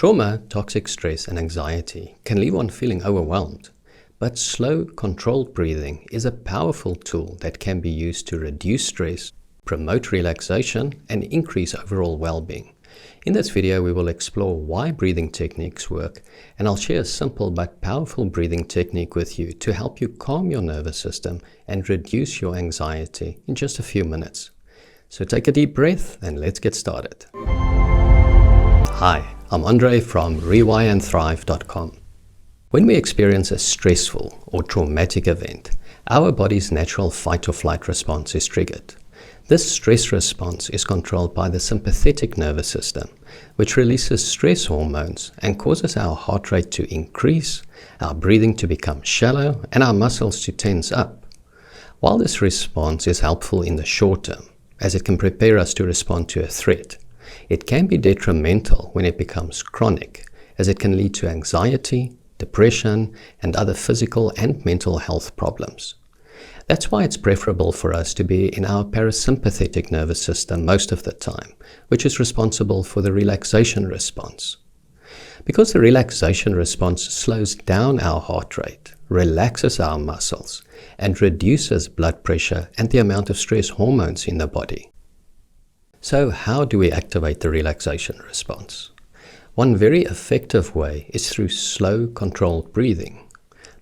Trauma, toxic stress, and anxiety can leave one feeling overwhelmed, but slow, controlled breathing is a powerful tool that can be used to reduce stress, promote relaxation, and increase overall well-being. In this video, we will explore why breathing techniques work, and I'll share a simple but powerful breathing technique with you to help you calm your nervous system and reduce your anxiety in just a few minutes. So take a deep breath and let's get started. Hi, I'm Andre from rewireandthrive.com. When we experience a stressful or traumatic event, our body's natural fight or flight response is triggered. This stress response is controlled by the sympathetic nervous system, which releases stress hormones and causes our heart rate to increase, our breathing to become shallow, and our muscles to tense up. While this response is helpful in the short term, as it can prepare us to respond to a threat, it can be detrimental when it becomes chronic, as it can lead to anxiety, depression, and other physical and mental health problems. That's why it's preferable for us to be in our parasympathetic nervous system most of the time, which is responsible for the relaxation response. Because the relaxation response slows down our heart rate, relaxes our muscles, and reduces blood pressure and the amount of stress hormones in the body. So how do we activate the relaxation response? One very effective way is through slow, controlled breathing.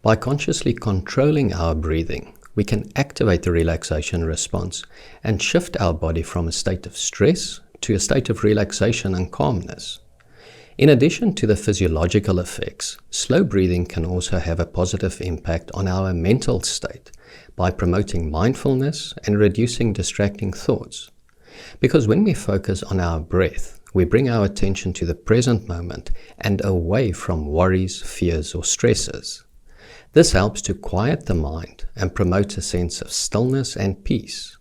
By consciously controlling our breathing, we can activate the relaxation response and shift our body from a state of stress to a state of relaxation and calmness. In addition to the physiological effects, slow breathing can also have a positive impact on our mental state by promoting mindfulness and reducing distracting thoughts. Because when we focus on our breath, we bring our attention to the present moment and away from worries, fears, or stresses. This helps to quiet the mind and promote a sense of stillness and peace.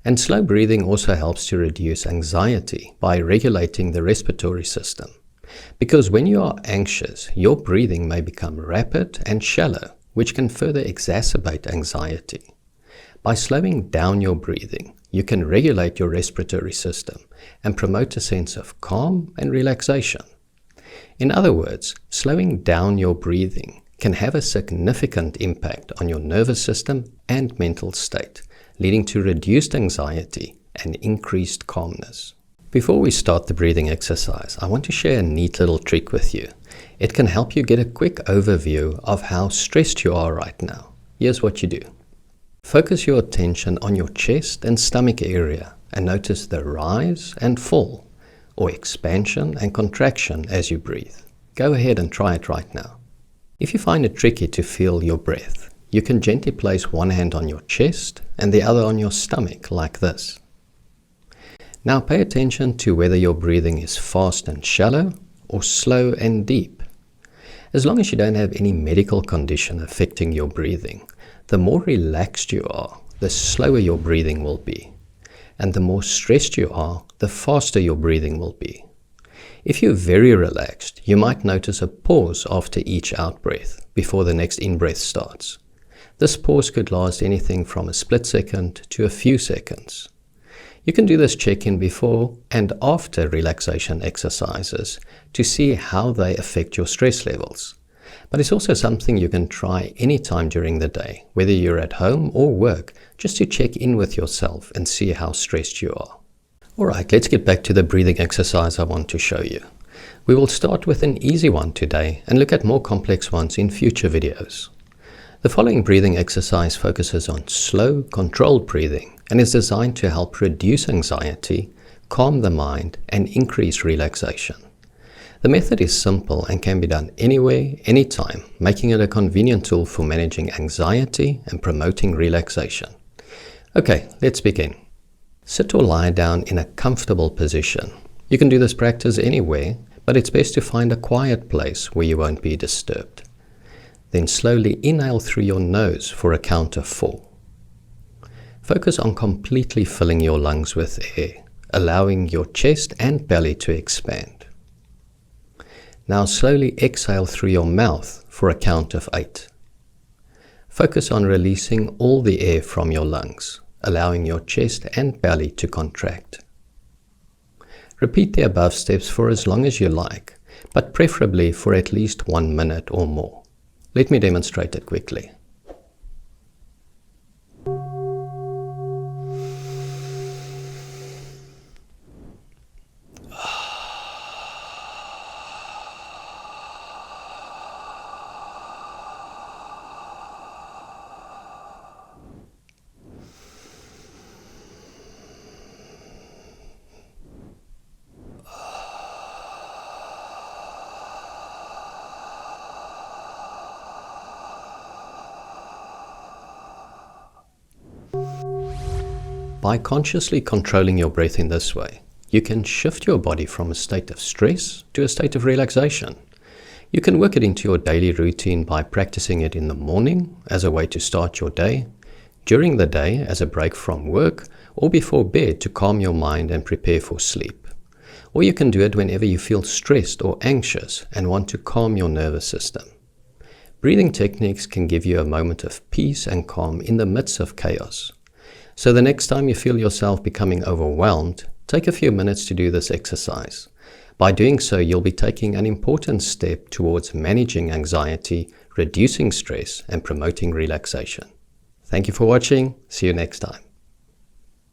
And slow breathing also helps to reduce anxiety by regulating the respiratory system. Because when you are anxious, your breathing may become rapid and shallow, which can further exacerbate anxiety. By slowing down your breathing, you can regulate your respiratory system and promote a sense of calm and relaxation. In other words, slowing down your breathing can have a significant impact on your nervous system and mental state, leading to reduced anxiety and increased calmness. Before we start the breathing exercise, I want to share a neat little trick with you. It can help you get a quick overview of how stressed you are right now. Here's what you do. Focus your attention on your chest and stomach area and notice the rise and fall, or expansion and contraction as you breathe. Go ahead and try it right now. If you find it tricky to feel your breath, you can gently place one hand on your chest and the other on your stomach like this. Now pay attention to whether your breathing is fast and shallow or slow and deep. As long as you don't have any medical condition affecting your breathing, the more relaxed you are, the slower your breathing will be. And the more stressed you are, the faster your breathing will be. If you're very relaxed, you might notice a pause after each out-breath before the next in-breath starts. This pause could last anything from a split second to a few seconds. You can do this check-in before and after relaxation exercises to see how they affect your stress levels. But it's also something you can try anytime during the day, whether you're at home or work, just to check in with yourself and see how stressed you are. Alright, let's get back to the breathing exercise I want to show you. We will start with an easy one today and look at more complex ones in future videos. The following breathing exercise focuses on slow, controlled breathing and is designed to help reduce anxiety, calm the mind, and increase relaxation. The method is simple and can be done anywhere, anytime, making it a convenient tool for managing anxiety and promoting relaxation. Okay, let's begin. Sit or lie down in a comfortable position. You can do this practice anywhere, but it's best to find a quiet place where you won't be disturbed. Then slowly inhale through your nose for a count of 4. Focus on completely filling your lungs with air, allowing your chest and belly to expand. Now slowly exhale through your mouth for a count of 8. Focus on releasing all the air from your lungs, allowing your chest and belly to contract. Repeat the above steps for as long as you like, but preferably for at least 1 minute or more. Let me demonstrate it quickly. By consciously controlling your breath in this way, you can shift your body from a state of stress to a state of relaxation. You can work it into your daily routine by practicing it in the morning as a way to start your day, during the day as a break from work, or before bed to calm your mind and prepare for sleep. Or you can do it whenever you feel stressed or anxious and want to calm your nervous system. Breathing techniques can give you a moment of peace and calm in the midst of chaos. So the next time you feel yourself becoming overwhelmed, take a few minutes to do this exercise. By doing so, you'll be taking an important step towards managing anxiety, reducing stress, and promoting relaxation. Thank you for watching. See you next time.